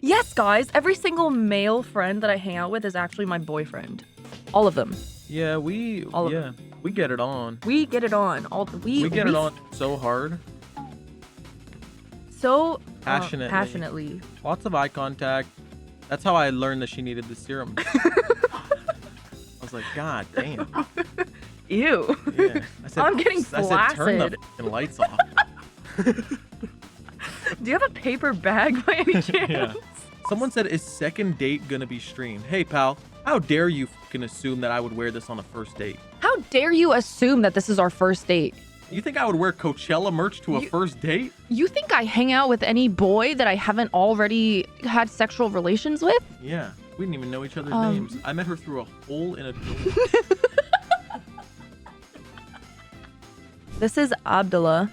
Yes, guys, every single male friend that I hang out with is actually my boyfriend. All of them. Yeah, we get it on. We get it on. We get it on so hard. So Passionately. Lots of eye contact. That's how I learned that she needed the serum. I was like, God damn. Ew. Yeah. I'm getting flaccid. I said, turn the fucking lights off. Do you have a paper bag by any chance? Yeah. Someone said, is second date gonna be streamed? Hey, pal, how dare you fucking assume that I would wear this on a first date? How dare you assume that this is our first date? You think I would wear Coachella merch to a first date? You think I hang out with any boy that I haven't already had sexual relations with? Yeah. We didn't even know each other's names. I met her through a hole in a door. This is Abdullah.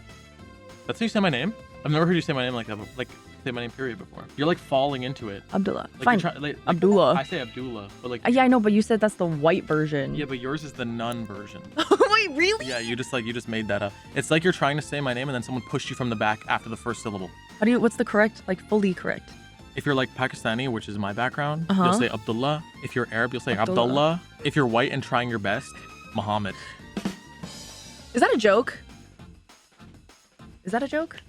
That's how you say my name? I've never heard you say my name like that, like say my name period before. You're like falling into it. Abdullah. Like Fine. Abdullah. I say Abdullah, but like. Yeah, I know, but you said that's the white version. Yeah, but yours is the nun version. Wait, really? Yeah, you just made that up. It's like you're trying to say my name and then someone pushed you from the back after the first syllable. What's the correct, like fully correct? If you're like Pakistani, which is my background, you'll say Abdullah. If you're Arab, you'll say Abdullah. If you're white and trying your best, Muhammad. Is that a joke? Is that a joke?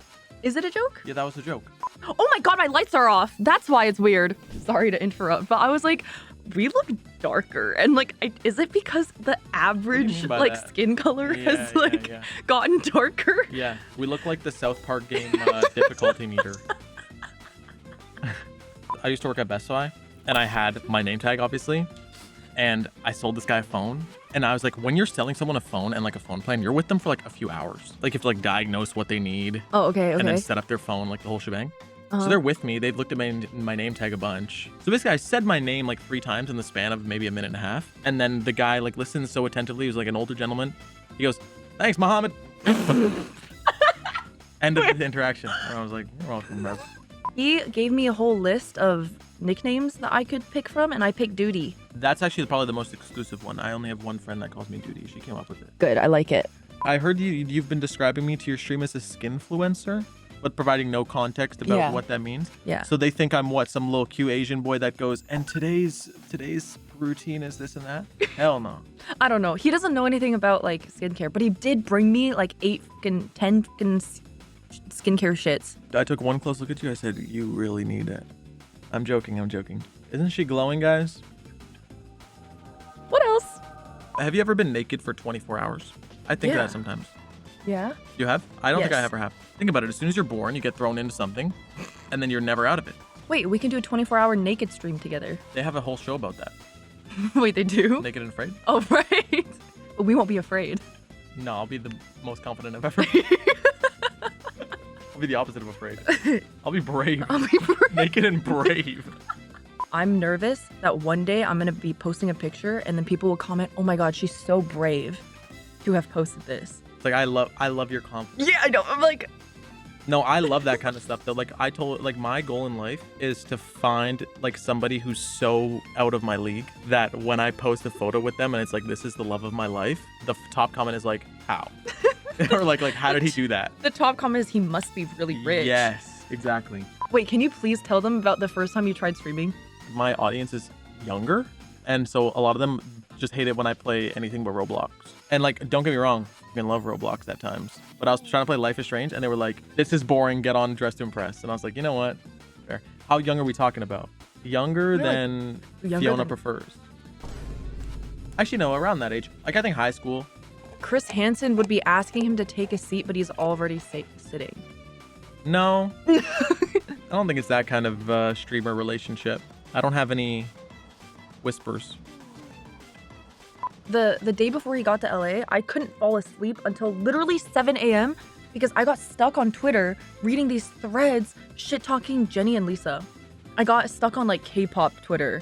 Is it a joke? Yeah, that was a joke. Oh my god, my lights are off. That's why it's weird. Sorry to interrupt, but I was like, we look darker. And like, is it because the average like skin color has gotten darker? Yeah, we look like the South Park game difficulty meter. I used to work at Best Buy, and I had my name tag, obviously, and I sold this guy a phone. And I was like, when you're selling someone a phone and like a phone plan, you're with them for like a few hours. Like you have to like diagnose what they need. Oh, okay. And then set up their phone, like the whole shebang. So they're with me. They've looked at my name tag a bunch. So basically, I said my name like 3 times in the span of maybe a minute and a half. And then the guy like listens so attentively. He was like an older gentleman. He goes, "Thanks, Muhammad." End of the interaction. And I was like, "You're welcome, bro." He gave me a whole list of nicknames that I could pick from, and I picked Doody. That's actually probably the most exclusive one. I only have one friend that calls me Doody. She came up with it. Good, I like it. I heard you've been describing me to your stream as a skinfluencer, but providing no context about what that means. Yeah. So they think I'm what, some little cute Asian boy that goes, and today's routine is this and that? Hell no. I don't know. He doesn't know anything about like skincare, but he did bring me like 10 skincare shits. I took one close look at you. I said, you really need it. I'm joking. Isn't she glowing, guys? What else? Have you ever been naked for 24 hours? I think of that sometimes. Yeah. You have? I don't think I ever have. Think about it. As soon as you're born, you get thrown into something, and then you're never out of it. Wait, we can do a 24-hour naked stream together. They have a whole show about that. Wait, they do? Naked and Afraid? Oh, right. We won't be afraid. No, I'll be the most confident I've ever been. I'll be the opposite of afraid. I'll be brave. Naked and brave. I'm nervous that one day I'm going to be posting a picture and then people will comment, "Oh my god, she's so brave to have posted this." It's like I love your confidence. Yeah, I know. I'm like, no, I love that kind of stuff though. Like my goal in life is to find like somebody who's so out of my league that when I post a photo with them and it's like, this is the love of my life, the top comment is like, how? Or like how did he do that? The top comment is, he must be really rich. Yes, exactly. Wait, can you please tell them about the first time you tried streaming? My audience is younger, and so a lot of them just hate it when I play anything but Roblox. And like, don't get me wrong, I can love Roblox at times, but I was trying to play Life is Strange and they were like, "This is boring, get on Dress to Impress." And I was like, you know what? Fair. How young are we talking about? Younger than Fiona prefers. Actually, no, around that age. Like, I think high school. Chris Hansen would be asking him to take a seat, but he's already sitting. No. I don't think it's that kind of streamer relationship. I don't have any whispers. The day before he got to LA, I couldn't fall asleep until literally 7 a.m. because I got stuck on Twitter reading these threads shit-talking Jenny and Lisa. I got stuck on like K-pop Twitter,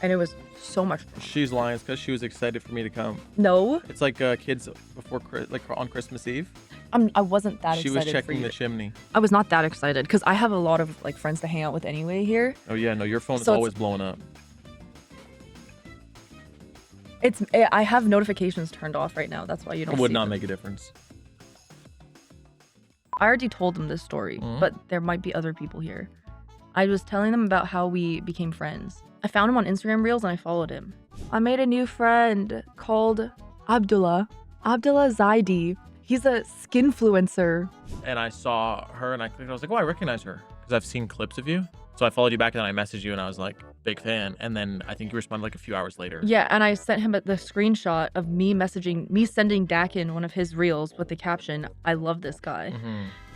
and it was so much fun. She's lying. It's because she was excited for me to come. No. It's like kids before, like on Christmas Eve. I wasn't that excited. She was checking the chimney. I was not that excited because I have a lot of like friends to hang out with anyway here. Oh yeah, no, your phone is always blowing up. I have notifications turned off right now. That's why you don't. It would not make a difference. I already told them this story, but there might be other people here. I was telling them about how we became friends. I found him on Instagram Reels and I followed him. I made a new friend called Abdullah Zaidi. He's a skinfluencer. And I saw her and I clicked. I was like, oh, I recognize her because I've seen clips of you. So I followed you back and then I messaged you and I was like, big fan. And then I think you responded like a few hours later. Yeah, and I sent him the screenshot of me sending Dakin one of his reels with the caption, I love this guy.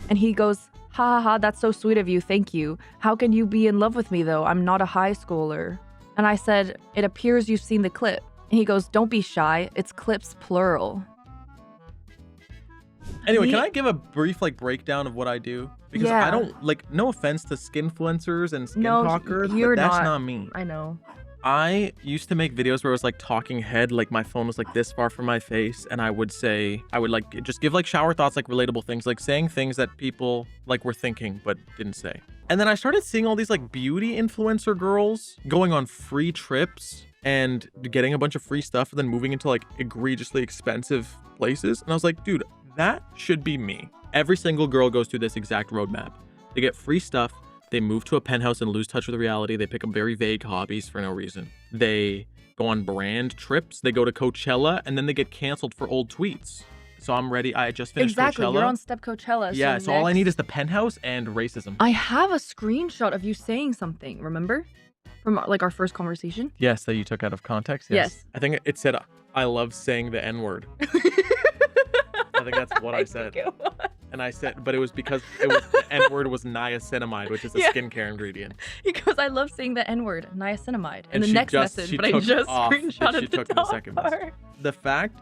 And he goes, ha ha ha, that's so sweet of you, thank you. How can you be in love with me though? I'm not a high schooler. And I said, it appears you've seen the clip. And he goes, don't be shy, it's clips plural. Anyway, can I give a brief breakdown of what I do? Because I don't no offense to skinfluencers and skin talkers, but that's not me. I know. I used to make videos where I was talking head, my phone was this far from my face, and I would just give shower thoughts, relatable things, saying things that people were thinking but didn't say. And then I started seeing all these beauty influencer girls going on free trips and getting a bunch of free stuff and then moving into egregiously expensive places. And I was like, dude, that should be me. Every single girl goes through this exact roadmap. They get free stuff. They move to a penthouse and lose touch with reality. They pick up very vague hobbies for no reason. They go on brand trips. They go to Coachella and then they get canceled for old tweets. So I'm ready. I just finished Coachella. You're on Step Coachella. Yeah, so all I need is the penthouse and racism. I have a screenshot of you saying something, remember? From our first conversation? Yes, that you took out of context? Yes. I think it said, I love saying the N-word. I think that's what I said. And I said, but it was because the N-word was niacinamide, which is a skincare ingredient. He goes, I love saying the N-word, niacinamide. And the next message, but I just screenshotted the top part. The fact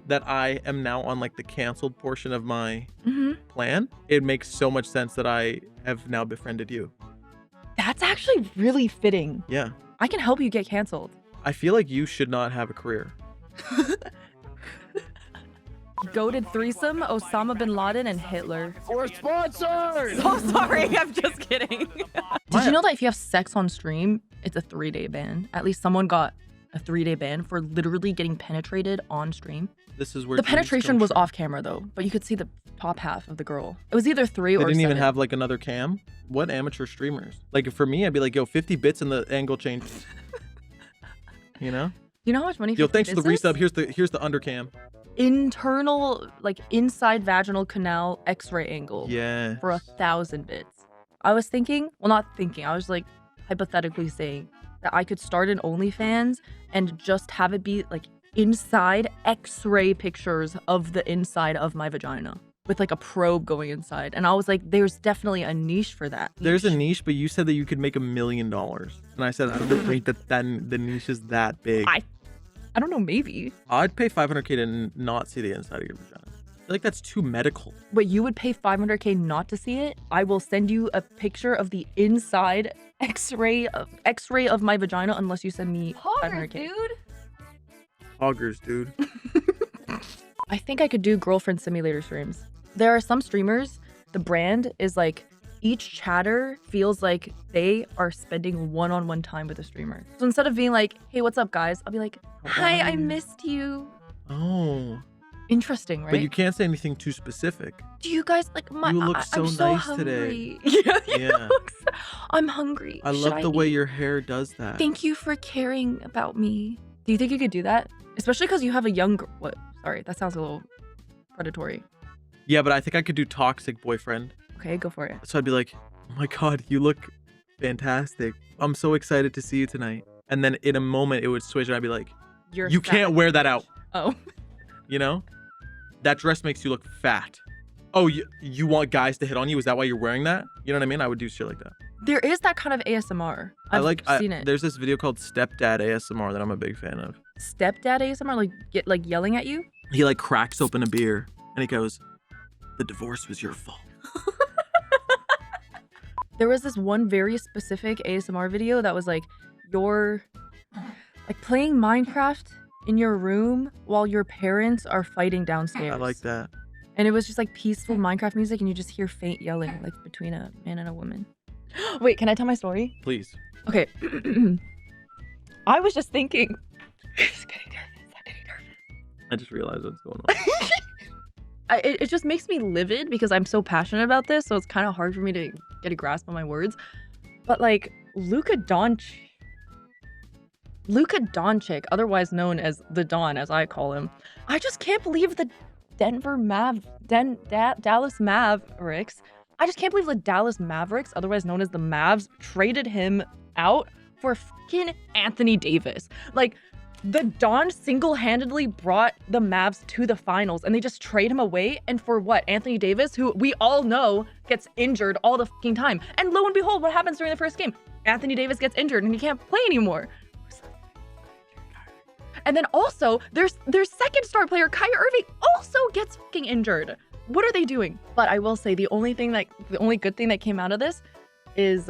that I am now on the canceled portion of my plan, it makes so much sense that I have now befriended you. That's actually really fitting. Yeah. I can help you get canceled. I feel like you should not have a career. Goated threesome, Osama bin Laden and Hitler. We're sponsored! So sorry, I'm just kidding. Did you know that if you have sex on stream, it's a 3-day ban? At least someone got a 3-day ban for literally getting penetrated on stream. This is where the penetration was off camera though, but you could see the top half of the girl. It was either 3 or 7. They didn't even have another cam? What amateur streamers? For me, I'd be yo, 50 bits and the angle changes. You know? You know how much money? Yo, thanks for the resub. Here's the undercam. Internal, inside vaginal canal X-ray angle. Yeah. For 1,000 bits. I was thinking, well, not thinking. I was hypothetically saying that I could start an OnlyFans and just have it be inside X-ray pictures of the inside of my vagina with a probe going inside. And I was there's definitely a niche for that. There's a niche, but you said that you could make $1 million. And I said, I don't think that the niche is that big. I don't know, maybe. I'd pay $500K to not see the inside of your vagina. I feel like that's too medical. Wait, you would pay $500K not to see it? I will send you a picture of the inside X-ray of my vagina unless you send me $500K. Dude. Hoggers, dude. I think I could do girlfriend simulator streams. There are some streamers, the brand is each chatter feels like they are spending one-on-one time with the streamer. So instead of being hey, what's up, guys? I'll be hi, I missed you. Oh. Interesting, right? But you can't say anything too specific. Do you guys my? You look so nice hungry. today. Yeah. I'm hungry. I love the way your hair does that. Thank you for caring about me. Do you think you could do that? Especially because you have a young girl. What? Sorry, that sounds a little predatory. Yeah, but I think I could do toxic boyfriend. Okay, go for it. So I'd be oh my God, you look fantastic. I'm so excited to see you tonight. And then in a moment it would switch and I'd be you can't wear that out. Oh. You know? That dress makes you look fat. Oh, you want guys to hit on you? Is that why you're wearing that? You know what I mean? I would do shit like that. There is that kind of ASMR. I've seen it. There's this video called Stepdad ASMR that I'm a big fan of. Stepdad ASMR? Get yelling at you? He cracks open a beer and he goes, the divorce was your fault. There was this one very specific ASMR video that was you're playing Minecraft in your room while your parents are fighting downstairs. I like that. And it was just peaceful Minecraft music and you just hear faint yelling between a man and a woman. Wait, can I tell my story? Please. Okay. I was just thinking. I'm getting nervous. I just realized what's going on. It just makes me livid because I'm so passionate about this, so it's kind of hard for me to get a grasp on my words. But like Luka Doncic, otherwise known as the Don, as I call him. I just can't believe the Dallas Mavericks. I just can't believe the Dallas Mavericks, otherwise known as the Mavs, traded him out for fucking Anthony Davis. Like, the Don single-handedly brought the Mavs to the finals, and they just trade him away. And for what? Anthony Davis, who we all know gets injured all the fucking time. And lo and behold, what happens during the first game? Anthony Davis gets injured and he can't play anymore. And then also, their second star player, Kyrie Irving, also gets fucking injured. What are they doing? But I will say the only good thing that came out of this is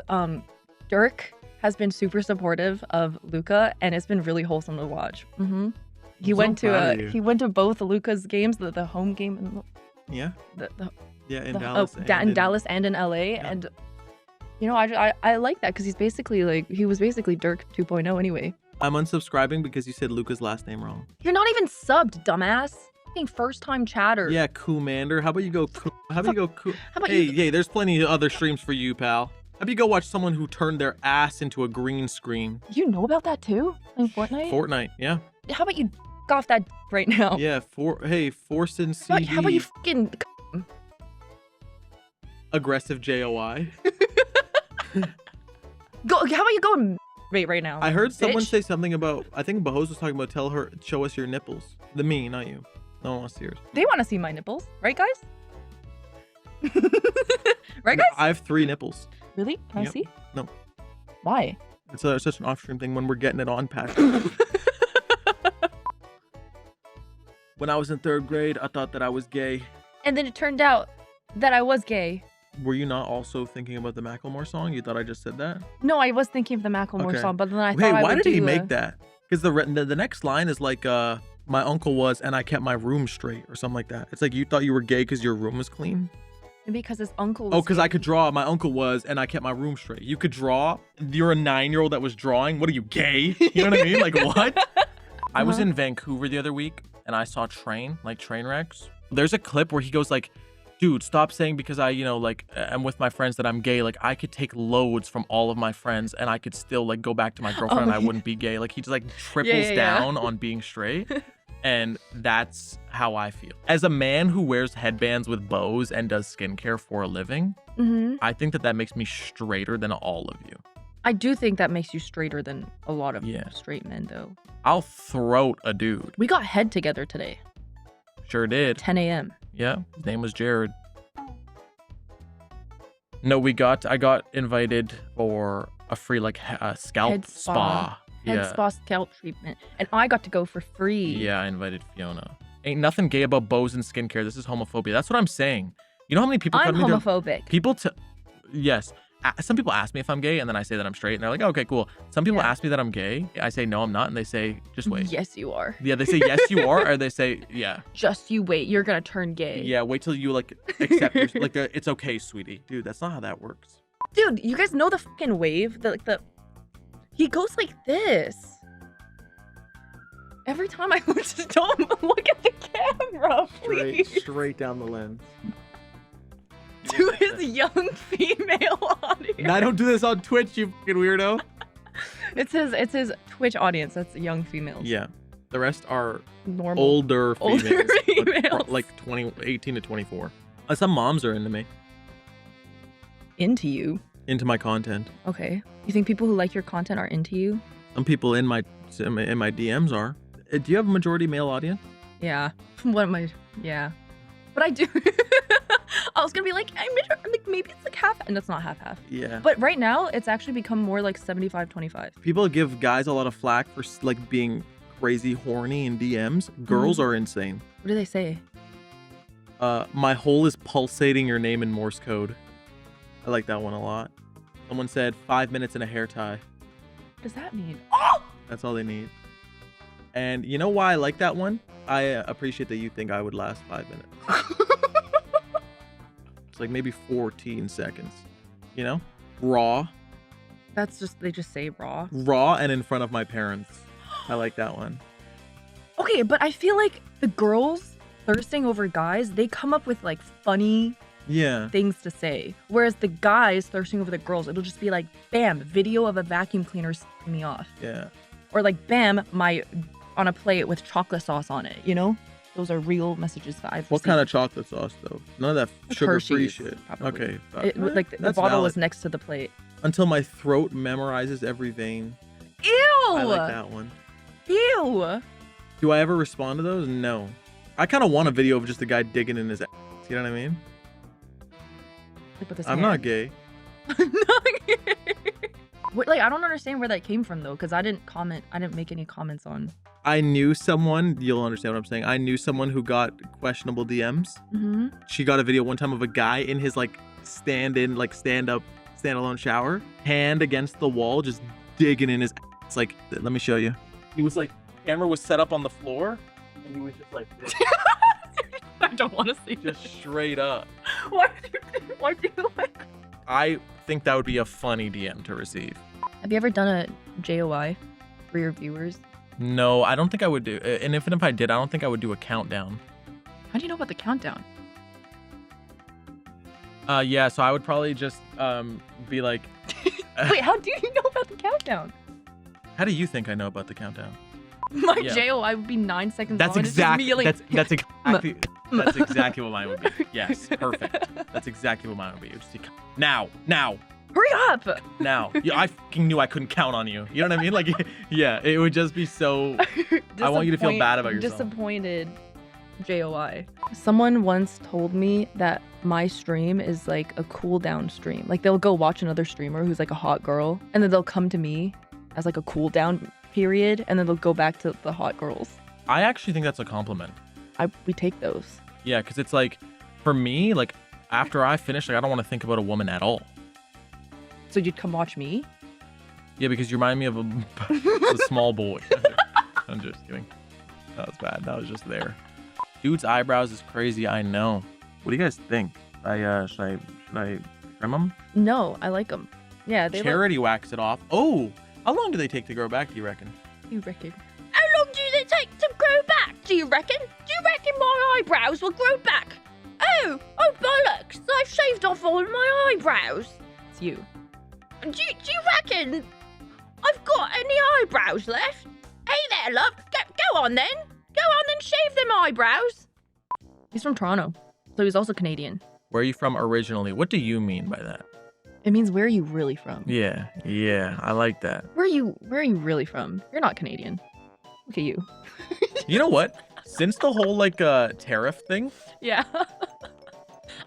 Dirk has been super supportive of Luka, and it's been really wholesome to watch. He went to both Luka's games, the home game and in Dallas and in LA, and you know I like that because he was basically Dirk 2.0 anyway. I'm unsubscribing because you said Luka's last name wrong. You're not even subbed, dumbass. Fucking first time chatter. Yeah, Commander. How about you go? Hey, there's plenty of other streams for you, pal. How about you go watch someone who turned their ass into a green screen? You know about that too? In Fortnite? Fortnite, yeah. How about you off that right now? Yeah, Force and CD. How about you fucking... Aggressive JOI. How about you go and right now? I heard someone say something about, I think Bahos was talking about, show us your nipples. Me, not you. No one wants to see yours. They want to see my nipples, right guys? Right guys? I have 3 nipples. Really? Can I see? No. Why? It's such an off-stream thing when we're getting it on patch. When I was in 3rd grade, I thought that I was gay. And then it turned out that I was gay. Were you not also thinking about the Macklemore song? You thought I just said that? No, I was thinking of the Macklemore song, but then I thought why did he make that? Because the next line is like, my uncle was, and I kept my room straight, or something like that. It's like you thought you were gay because your room was clean. Because his uncle was because I could draw. My uncle was, and I kept my room straight. You could draw. You're a 9-year-old that was drawing. What are you, gay? You know what I mean? Like, what? I was in Vancouver the other week, and I saw train wrecks. There's a clip where he goes like, dude, stop saying because I, am with my friends that I'm gay. Like, I could take loads from all of my friends, and I could still, like, go back to my girlfriend and I wouldn't be gay. Like, he just, like, triples down on being straight. And that's how I feel. As a man who wears headbands with bows and does skincare for a living, I think that makes me straighter than all of you. I do think that makes you straighter than a lot of straight men, though. I'll throat a dude. We got head together today. Sure did. 10 a.m. Yeah, his name was Jared. No, I got invited for a free, like, scalp head spa. Head spa scalp treatment. And I got to go for free. Yeah, I invited Fiona. Ain't nothing gay about bows and skincare. This is homophobia. That's what I'm saying. You know how many people I'm homophobic. Yes. Some people ask me if I'm gay, and then I say that I'm straight, and they're like, oh, okay, cool. Some people ask me that I'm gay. I say, no, I'm not, and they say, just wait. Yes, you are. Yeah, they say, yes, you are, or they say, yeah. Just you wait. You're going to turn gay. Yeah, wait till you, like, accept it's okay, sweetie. Dude, that's not how that works. Dude, you guys know the fucking wave? He goes like this. Every time I don't look at the camera, please. Straight down the lens. To his young female audience. And I don't do this on Twitch, you fucking weirdo. It's his Twitch audience. That's young females. Yeah. The rest are normal older females. females. Like 18 to 24. Some moms are into me. Into you? Into my content. Okay. You think people who like your content are into you? Some people in my DMs are. Do you have a majority male audience? Yeah. Yeah. But I do. I was gonna be like, maybe it's like half, and it's not half. Yeah. But right now, it's actually become more like 75-25. People give guys a lot of flack for like being crazy horny in DMs. Girls are insane. What do they say? My hole is pulsating your name in Morse code. I like that one a lot. Someone said 5 minutes in a hair tie. What does that mean? Oh! That's all they need. And you know why I like that one? I appreciate that you think I would last 5 minutes. It's like maybe 14 seconds. You know? Raw. They just say raw. Raw and in front of my parents. I like that one. Okay, but I feel like the girls thirsting over guys, they come up with like funny Yeah. things to say. Whereas the guys thirsting over the girls, it'll just be like, bam, video of a vacuum cleaner setting me off. Yeah. Or like, bam, my on a plate with chocolate sauce on it, you know? Those are real messages that I've What received. kind of chocolate sauce though? None of that sugar-free Hershey's, shit. probably. Okay. Like the That's bottle valid. is next to the plate. Until my throat memorizes every vein. Ew! I like that one. Ew! Do I ever respond to those? No. I kind of want a video of just a guy digging in his ass. You know what I mean? Like with his I'm hand. not gay. What, like, I don't understand where that came from though, because I didn't comment. I didn't make any comments on. I knew someone, you'll understand what I'm saying. I knew someone who got questionable DMs. Mm-hmm. She got a video one time of a guy in his like stand-up, standalone shower, hand against the wall, just digging in his ass. Like, let me show you. He was like, camera was set up on the floor, and he was just like this. I don't want to see Just straight up. Why do you like? I think that would be a funny DM to receive. Have you ever done a JOI for your viewers? No, I don't think I would do. And even if I did, I don't think I would do a countdown. How do you know about the countdown? Yeah, so I would probably just be like, Wait, how do you know about the countdown? how do you think I know about the countdown? My Yeah. JOI would be 9 seconds That's long. and it's just me exactly yelling, that's exactly what mine would be. Yes, perfect. That's exactly what mine would be. It would just be now. hurry up! Now. Yeah, I fucking knew I couldn't count on you. You know what I mean? Like, yeah, it would just be so. I want you to feel bad about yourself. Disappointed JOI. Someone once told me that my stream is like a cool down stream. Like they'll go watch another streamer who's like a hot girl, and then they'll come to me as like a cool down period, and then they'll go back to the hot girls. I actually think that's a compliment. We take those. Yeah, because it's like, for me, like, after I finish, like, I don't want to think about a woman at all. So you'd come watch me? Yeah, because you remind me of a small boy. I'm just kidding. That was bad. That was just there. Dude's eyebrows is crazy. I know. What do you guys think? Should I trim them? No, I like them. Yeah, they Charity wax it off. Oh, how long do they take to grow back? Do you reckon? You reckon? How long do they take to grow back? Do you reckon? Do you reckon my eyebrows will grow back? Oh bollocks! I've shaved off all my eyebrows. It's you. Do you reckon I've got any eyebrows left? Hey there, love. Go on then. Go on then, shave them eyebrows. He's from Toronto, so he's also Canadian. Where are you from originally? What do you mean by that? It means where are you really from? Yeah, I like that. Where are you really from? You're not Canadian. Look at you. You know what? Since the whole like tariff thing, Yeah.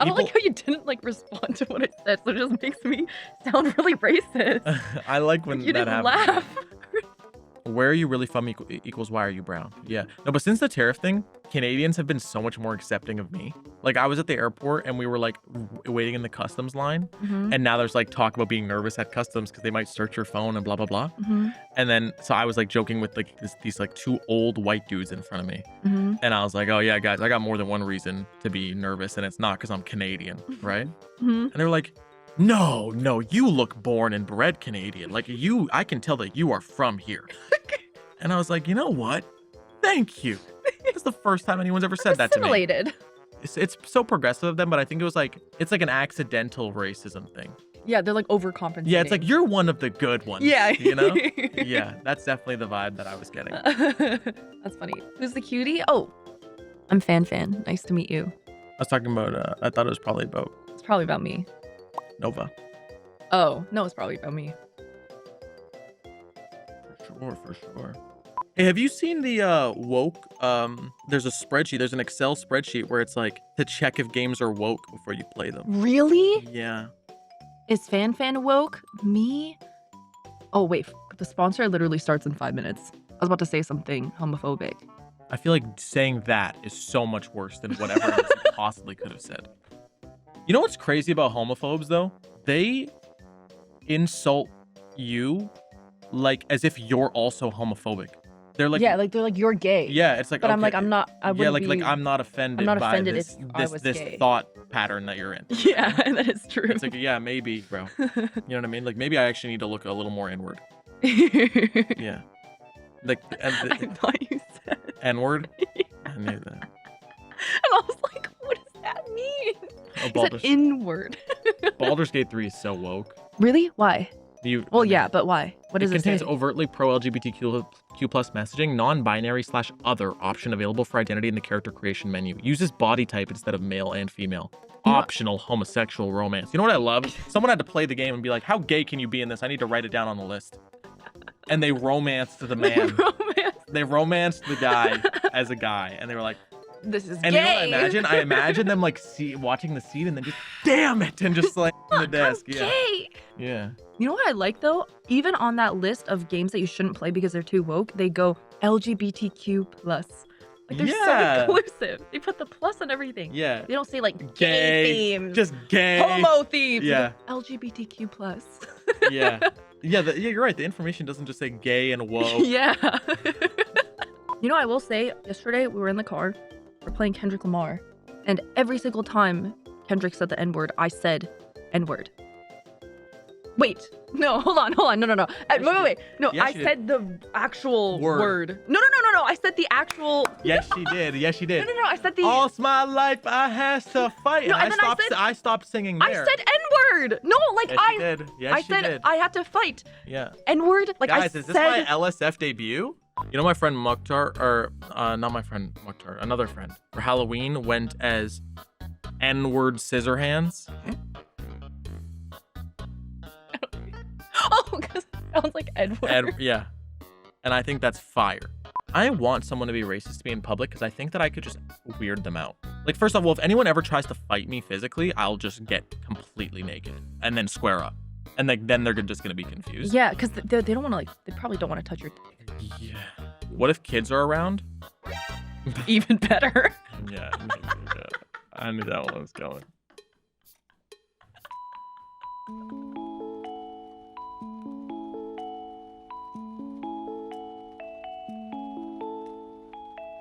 I don't like how you didn't like respond to what I said, so it just makes me sound really racist. I like when You that didn't happens. laugh. Where are you really from equals why are you brown? Yeah. No, but since the tariff thing, Canadians have been so much more accepting of me. Like I was at the airport and we were like waiting in the customs line. Mhm. And now there's like talk about being nervous at customs because they might search your phone and blah, blah, blah. Mhm. And then, so I was like joking with like these like two old white dudes in front of me. Mhm. And I was like, oh yeah, guys, I got more than one reason to be nervous. And it's not because I'm Canadian, right? Mhm. And they were like, no, you look born and bred Canadian. Like I can tell that you are from here. And I was like, you know what? Thank you. That's the first time anyone's ever said that to me. Assimilated. It's so progressive of them, but I think it's like an accidental racism thing. Yeah, they're like overcompensating. Yeah, it's like you're one of the good ones. Yeah. You know? Yeah, that's definitely the vibe that I was getting. That's funny. Who's the cutie? Oh, I'm Fanfan. Nice to meet you. I was talking about, I thought it was probably about It's probably about me. Nova. Oh, no, it's probably about me. For sure. Hey, have you seen the woke? There's a spreadsheet. There's an Excel spreadsheet where it's like to check if games are woke before you play them. Really? Yeah. Is Fanfan woke? Me? Oh, wait. The sponsor literally starts in 5 minutes. I was about to say something homophobic. I feel like saying that is so much worse than whatever else you possibly could have said. You know what's crazy about homophobes though? They insult you like as if you're also homophobic. They're like, yeah, like they're like, you're gay. yeah, it's like, But I'm okay. like, I'm not. I Yeah, wouldn't like be, I'm not offended. I'm not by offended this, if I this, was this gay. thought pattern that you're in. Yeah, that is true. It's like, yeah, maybe, bro. You know what I mean? Like maybe I actually need to look a little more inward. I Yeah. Like thought you said. N-word. I knew that. And I was like, what does that mean? He said N-word. Baldur's Gate 3 is so woke. Really? Why? Well, yeah, but why? What does it contains say? overtly pro-LGBTQ+ messaging, non-binary / other option available for identity in the character creation menu. Uses body type instead of male and female. Optional homosexual romance. You know what I love? Someone had to play the game and be like, how gay can you be in this? I need to write it down on the list. And they romanced the man. They romanced the guy as a guy. And they were like, this is and gay. You know what I imagine? I imagine them like watching the scene and then just, damn it, and just like on the desk. I'm yeah. gay. Yeah. You know what I like though? Even on that list of games that you shouldn't play because they're too woke, they go LGBTQ+. Like they're so inclusive. They put the plus on everything. Yeah. They don't say like gay themes. Just gay. Homo themes. Yeah. LGBTQ+. Yeah. Yeah, you're right. The information doesn't just say gay and woke. Yeah. You know, I will say, yesterday we were in the car, we're playing Kendrick Lamar, and every single time Kendrick said the N-word, I said N-word. Wait, no, hold on, no. Wait. No, Yes, I said the actual word. No. I said the actual. Yes, she did. Yes, she did. No. I said the. All my life I has to fight. No, and I stopped singing there. I said N-word. No, like yes, she did. Yes, I said did. I had to fight. Yeah. N-word. Like guys, I is this said. my LSF debut? You know my friend Mukhtar, or not my friend Mukhtar, another friend, for Halloween went as N-word Scissorhands. Oh, because it sounds like Edward. Yeah. And I think that's fire. I want someone to be racist to me in public because I think that I could just weird them out. Like, first of all, if anyone ever tries to fight me physically, I'll just get completely naked and then square up. And like then they're just going to be confused. Yeah, because they don't want to, like, they probably don't want to touch your dick. Yeah. What if kids are around? Even better. Yeah. I knew that one was going.